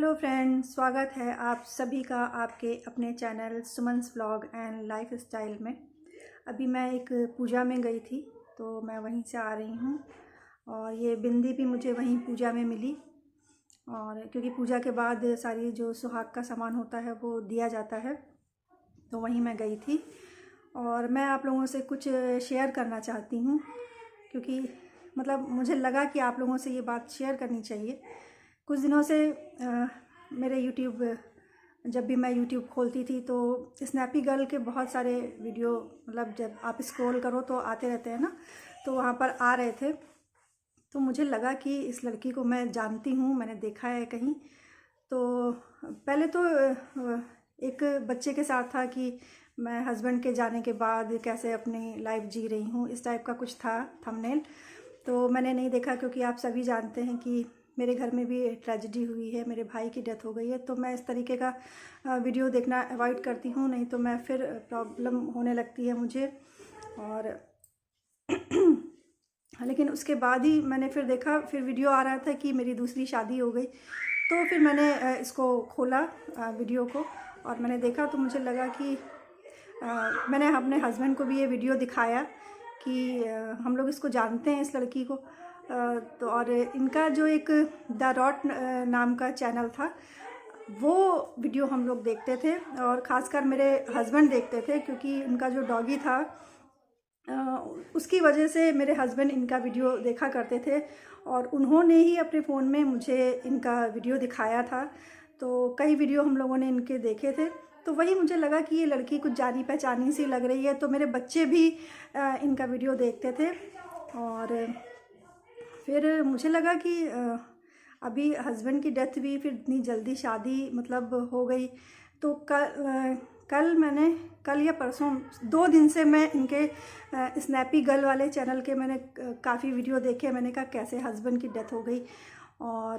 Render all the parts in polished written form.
Hello friends, स्वागत है आप सभी का आपके अपने channel Suman's vlog and lifestyle में। अभी मैं एक पूजा में गई थी तो मैं वहीं से आ रही हूँ और ये बिंदी भी मुझे वहीं पूजा में मिली। और क्योंकि पूजा के बाद सारी जो सुहाग का सामान होता है वो दिया जाता है, तो वहीं मैं गई थी और मैं आप लोगों से कुछ शेयर करना चाहती हूँ, क्योंकि मतलब मुझे लगा कि आप लोगों से ये बात शेयर करनी चाहिए। कुछ दिनों से मेरे यूट्यूब, जब भी मैं यूट्यूब खोलती थी तो स्नैपी गर्ल के बहुत सारे वीडियो, मतलब जब आप स्क्रॉल करो तो आते रहते हैं ना, तो वहाँ पर आ रहे थे। तो मुझे लगा कि इस लड़की को मैं जानती हूँ, मैंने देखा है कहीं। तो पहले तो एक बच्चे के साथ था कि मैं हस्बैंड के जाने के बाद कैसे अपनी लाइफ जी रही हूँ, इस टाइप का कुछ था थंबनेल। तो मैंने नहीं देखा, क्योंकि आप सभी जानते हैं कि मेरे घर में भी ट्रेजेडी हुई है, मेरे भाई की डेथ हो गई है। तो मैं इस तरीके का वीडियो देखना अवॉइड करती हूँ, नहीं तो मैं फिर प्रॉब्लम होने लगती है मुझे। और लेकिन उसके बाद ही मैंने फिर देखा, फिर वीडियो आ रहा था कि मेरी दूसरी शादी हो गई। तो फिर मैंने इसको खोला वीडियो को और मैंने देखा, तो मुझे लगा कि मैंने अपने हस्बैंड को भी ये वीडियो दिखाया कि हम लोग इसको जानते हैं, इस लड़की को। तो और इनका जो एक द रॉट नाम का चैनल था, वो वीडियो हम लोग देखते थे और ख़ासकर मेरे हस्बैंड देखते थे, क्योंकि उनका जो डॉगी था उसकी वजह से मेरे हस्बैंड इनका वीडियो देखा करते थे और उन्होंने ही अपने फ़ोन में मुझे इनका वीडियो दिखाया था। तो कई वीडियो हम लोगों ने इनके देखे थे, तो वही मुझे लगा कि ये लड़की कुछ जानी पहचानी सी लग रही है। तो मेरे बच्चे भी इनका वीडियो देखते थे और फिर मुझे लगा कि अभी हस्बैंड की डेथ भी, फिर इतनी जल्दी शादी मतलब हो गई। तो कल या परसों 2 दिन से मैं इनके स्नैपी गर्ल वाले चैनल के मैंने काफ़ी वीडियो देखे। मैंने कहा कैसे हस्बैंड की डेथ हो गई, और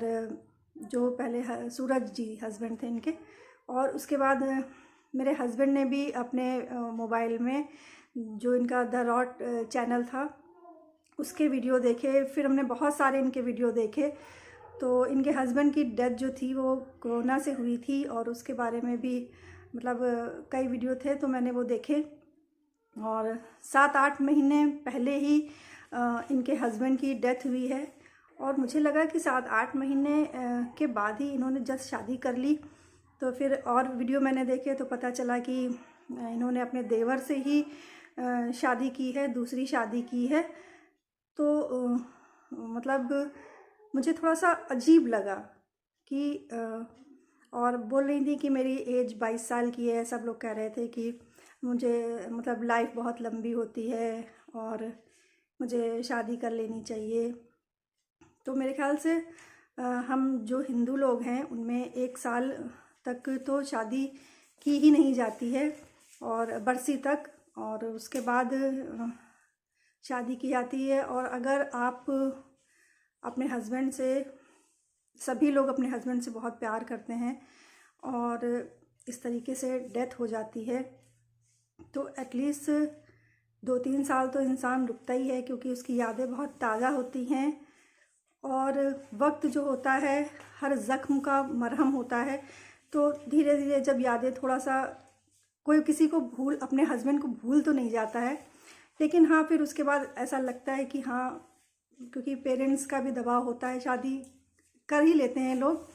जो पहले सूरज जी हस्बैंड थे इनके, और उसके बाद मेरे हस्बैंड ने भी अपने मोबाइल में जो इनका द रॉट चैनल था उसके वीडियो देखे। फिर हमने बहुत सारे इनके वीडियो देखे। तो इनके हस्बैंड की डेथ जो थी वो कोरोना से हुई थी और उसके बारे में भी मतलब कई वीडियो थे, तो मैंने वो देखे। और 7-8 महीने पहले ही इनके हस्बैंड की डेथ हुई है और मुझे लगा कि 7-8 महीने के बाद ही इन्होंने जस्ट शादी कर ली। तो फिर और वीडियो मैंने देखे तो पता चला कि इन्होंने अपने देवर से ही शादी की है, दूसरी शादी की है। तो मतलब मुझे थोड़ा सा अजीब लगा कि और बोल रही थी कि मेरी एज 22 साल की है। सब लोग कह रहे थे कि मुझे मतलब लाइफ बहुत लंबी होती है और मुझे शादी कर लेनी चाहिए। तो मेरे ख्याल से हम जो हिंदू लोग हैं उनमें 1 साल तक तो शादी की ही नहीं जाती है, और बरसी तक, और उसके बाद शादी की जाती है। और अगर आप अपने हस्बैंड से, सभी लोग अपने हस्बैंड से बहुत प्यार करते हैं और इस तरीके से डेथ हो जाती है, तो एटलीस्ट 2-3 साल तो इंसान रुकता ही है, क्योंकि उसकी यादें बहुत ताज़ा होती हैं। और वक्त जो होता है हर ज़ख्म का मरहम होता है। तो धीरे धीरे जब यादें थोड़ा सा, कोई किसी को भूल, अपने हस्बैंड को भूल तो नहीं जाता है, लेकिन हाँ फिर उसके बाद ऐसा लगता है कि हाँ, क्योंकि पेरेंट्स का भी दबाव होता है, शादी कर ही लेते हैं लोग।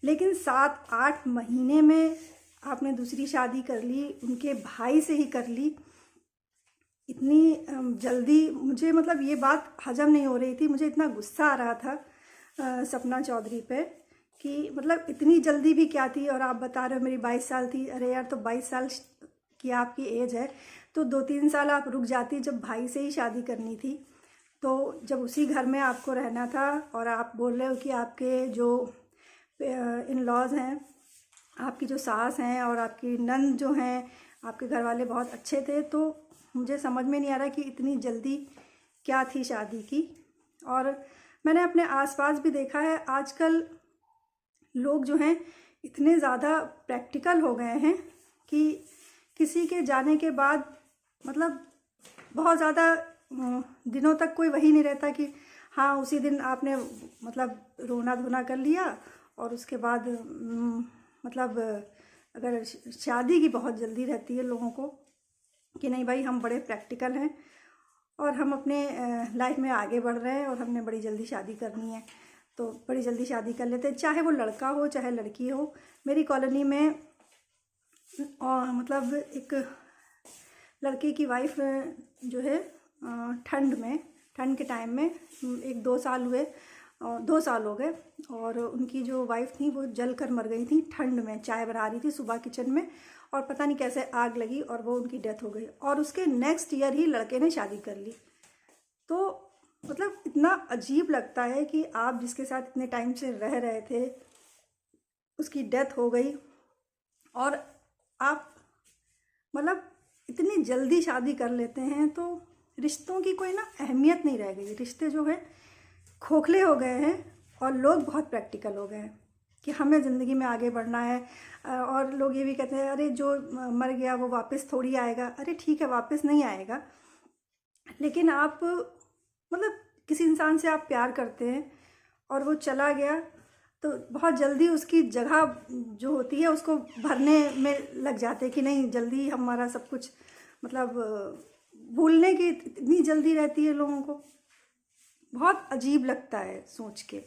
लेकिन 7-8 महीने में आपने दूसरी शादी कर ली, उनके भाई से ही कर ली, इतनी जल्दी। मुझे मतलब ये बात हजम नहीं हो रही थी। मुझे इतना गुस्सा आ रहा था सपना चौधरी पे कि मतलब इतनी जल्दी भी क्या थी। और आप बता रहे हो मेरी 22 साल थी। अरे यार, तो 22 साल की आपकी एज है तो 2-3 साल आप रुक जाती, जब भाई से ही शादी करनी थी। तो जब उसी घर में आपको रहना था और आप बोल रहे हो कि आपके जो इन लॉज हैं, आपकी जो सास हैं और आपकी नंद जो हैं, आपके घर वाले बहुत अच्छे थे। तो मुझे समझ में नहीं आ रहा कि इतनी जल्दी क्या थी शादी की। और मैंने अपने आसपास भी देखा है, आजकल लोग जो हैं इतने ज़्यादा प्रैक्टिकल हो गए हैं कि किसी के जाने के बाद मतलब बहुत ज़्यादा दिनों तक कोई वही नहीं रहता कि हाँ उसी दिन आपने मतलब रोना धोना कर लिया और उसके बाद मतलब अगर शादी की बहुत जल्दी रहती है लोगों को कि नहीं भाई हम बड़े प्रैक्टिकल हैं और हम अपने लाइफ में आगे बढ़ रहे हैं और हमने बड़ी जल्दी शादी करनी है, तो बड़ी जल्दी शादी कर लेते हैं, चाहे वो लड़का हो चाहे लड़की हो। मेरी कॉलोनी में मतलब एक लड़के की वाइफ जो है ठंड के टाइम में 1-2 साल हुए, 2 साल हो गए, और उनकी जो वाइफ थी वो जल कर मर गई थी। ठंड में चाय बना रही थी सुबह किचन में, और पता नहीं कैसे आग लगी और वो उनकी डेथ हो गई, और उसके नेक्स्ट ईयर ही लड़के ने शादी कर ली। तो मतलब इतना अजीब लगता है कि आप जिसके साथ इतने टाइम से रह रहे थे उसकी डेथ हो गई, और आप मतलब इतनी जल्दी शादी कर लेते हैं, तो रिश्तों की कोई ना अहमियत नहीं रह गई। रिश्ते जो है खोखले हो गए हैं और लोग बहुत प्रैक्टिकल हो गए हैं कि हमें ज़िंदगी में आगे बढ़ना है। और लोग ये भी कहते हैं अरे जो मर गया वो वापस थोड़ी आएगा। अरे ठीक है, वापस नहीं आएगा, लेकिन आप मतलब किसी इंसान से आप प्यार करते हैं और वो चला गया, तो बहुत जल्दी उसकी जगह जो होती है उसको भरने में लग जाते हैं कि नहीं जल्दी हमारा सब कुछ, मतलब भूलने की इतनी जल्दी रहती है लोगों को। बहुत अजीब लगता है सोच के।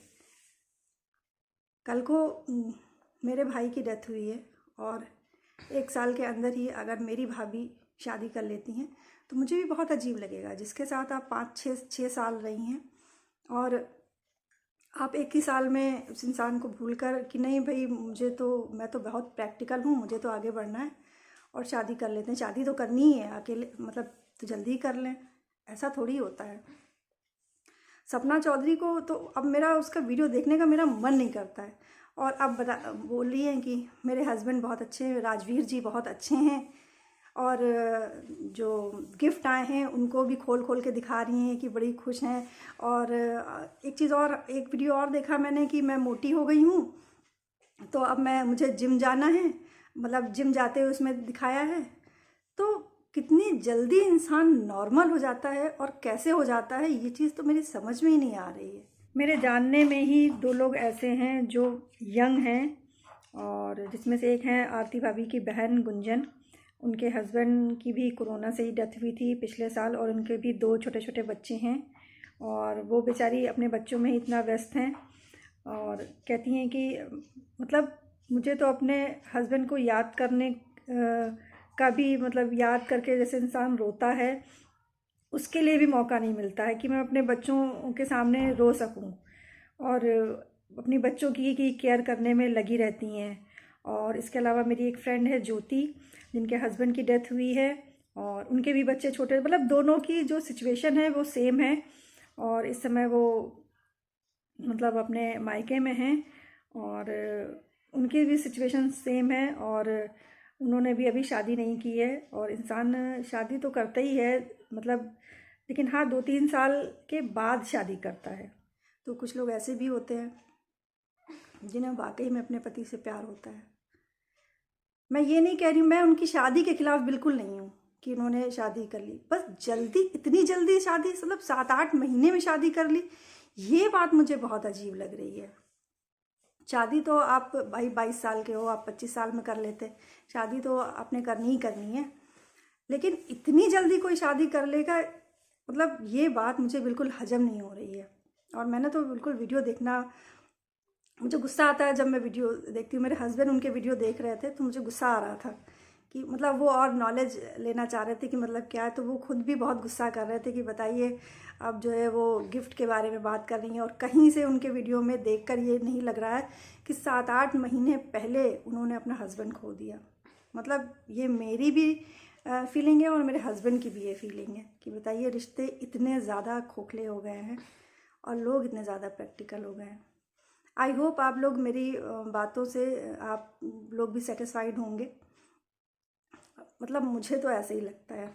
कल को मेरे भाई की डेथ हुई है और 1 साल के अंदर ही अगर मेरी भाभी शादी कर लेती हैं तो मुझे भी बहुत अजीब लगेगा। जिसके साथ आप 5-6 साल रही हैं और आप 1 ही साल में उस इंसान को भूल कर कि नहीं भाई मैं तो बहुत प्रैक्टिकल हूँ, मुझे तो आगे बढ़ना है, और शादी कर लेते हैं। शादी तो करनी ही है, अकेले मतलब तो जल्दी ही कर लें, ऐसा थोड़ी होता है। सपना चौधरी को तो अब मेरा उसका वीडियो देखने का मेरा मन नहीं करता है। और अब बोल रही हैं कि मेरे हस्बैंड बहुत अच्छे हैं, राजवीर जी बहुत अच्छे हैं, और जो गिफ्ट आए हैं उनको भी खोल खोल के दिखा रही हैं कि बड़ी खुश हैं। और एक वीडियो और देखा मैंने कि मैं मोटी हो गई हूँ, तो अब मुझे जिम जाना है, मतलब जिम जाते हुए उसमें दिखाया है। तो कितनी जल्दी इंसान नॉर्मल हो जाता है और कैसे हो जाता है, ये चीज़ तो मेरी समझ में ही नहीं आ रही है। मेरे जानने में ही 2 लोग ऐसे हैं जो यंग हैं, और जिसमें से एक हैं आरती भाभी की बहन गुंजन। उनके हस्बैंड की भी कोरोना से ही डेथ हुई थी पिछले साल, और उनके भी 2 छोटे छोटे बच्चे हैं, और वो बेचारी अपने बच्चों में ही इतना व्यस्त हैं। और कहती हैं कि मतलब मुझे तो अपने हस्बैंड को याद करने का भी, मतलब याद करके जैसे इंसान रोता है, उसके लिए भी मौका नहीं मिलता है कि मैं अपने बच्चों के सामने रो सकूं। और अपनी बच्चों की केयर करने में लगी रहती हैं। और इसके अलावा मेरी एक फ्रेंड है ज्योति, जिनके हस्बैंड की डेथ हुई है, और उनके भी बच्चे छोटे, मतलब दोनों की जो सिचुएशन है वो सेम है। और इस समय वो मतलब अपने मायके में हैं, और उनकी भी सिचुएशन सेम है, और उन्होंने भी अभी शादी नहीं की है। और इंसान शादी तो करता ही है, मतलब लेकिन हाँ 2-3 साल के बाद शादी करता है। तो कुछ लोग ऐसे भी होते हैं जिन्हें वाकई में अपने पति से प्यार होता है। मैं ये नहीं कह रही हूँ, मैं उनकी शादी के खिलाफ बिल्कुल नहीं हूँ कि उन्होंने शादी कर ली, बस इतनी जल्दी शादी, मतलब 7-8 महीने में शादी कर ली, ये बात मुझे बहुत अजीब लग रही है। शादी तो आप 22 साल के हो, आप 25 साल में कर लेते, शादी तो आपने करनी ही करनी है, लेकिन इतनी जल्दी कोई शादी कर लेगा, मतलब ये बात मुझे बिल्कुल हजम नहीं हो रही है। और मैंने तो बिल्कुल वीडियो देखना, मुझे गुस्सा आता है जब मैं वीडियो देखती हूँ। मेरे हस्बैंड उनके वीडियो देख रहे थे तो मुझे गुस्सा आ रहा था कि मतलब वो और नॉलेज लेना चाह रहे थे कि मतलब क्या है, तो वो खुद भी बहुत गुस्सा कर रहे थे कि बताइए अब जो है वो गिफ्ट के बारे में बात कर रही हैं, और कहीं से उनके वीडियो में देखकर ये नहीं लग रहा है कि 7-8 महीने पहले उन्होंने अपना हस्बैंड खो दिया। मतलब ये मेरी भी फीलिंग है और मेरे हस्बैंड की भी ये फीलिंग है कि बताइए रिश्ते इतने ज़्यादा खोखले हो गए हैं और लोग इतने ज़्यादा प्रैक्टिकल हो गए हैं। आई होप आप लोग मेरी बातों से आप लोग भी सेटिस्फाइड होंगे, मतलब मुझे तो ऐसे ही लगता है।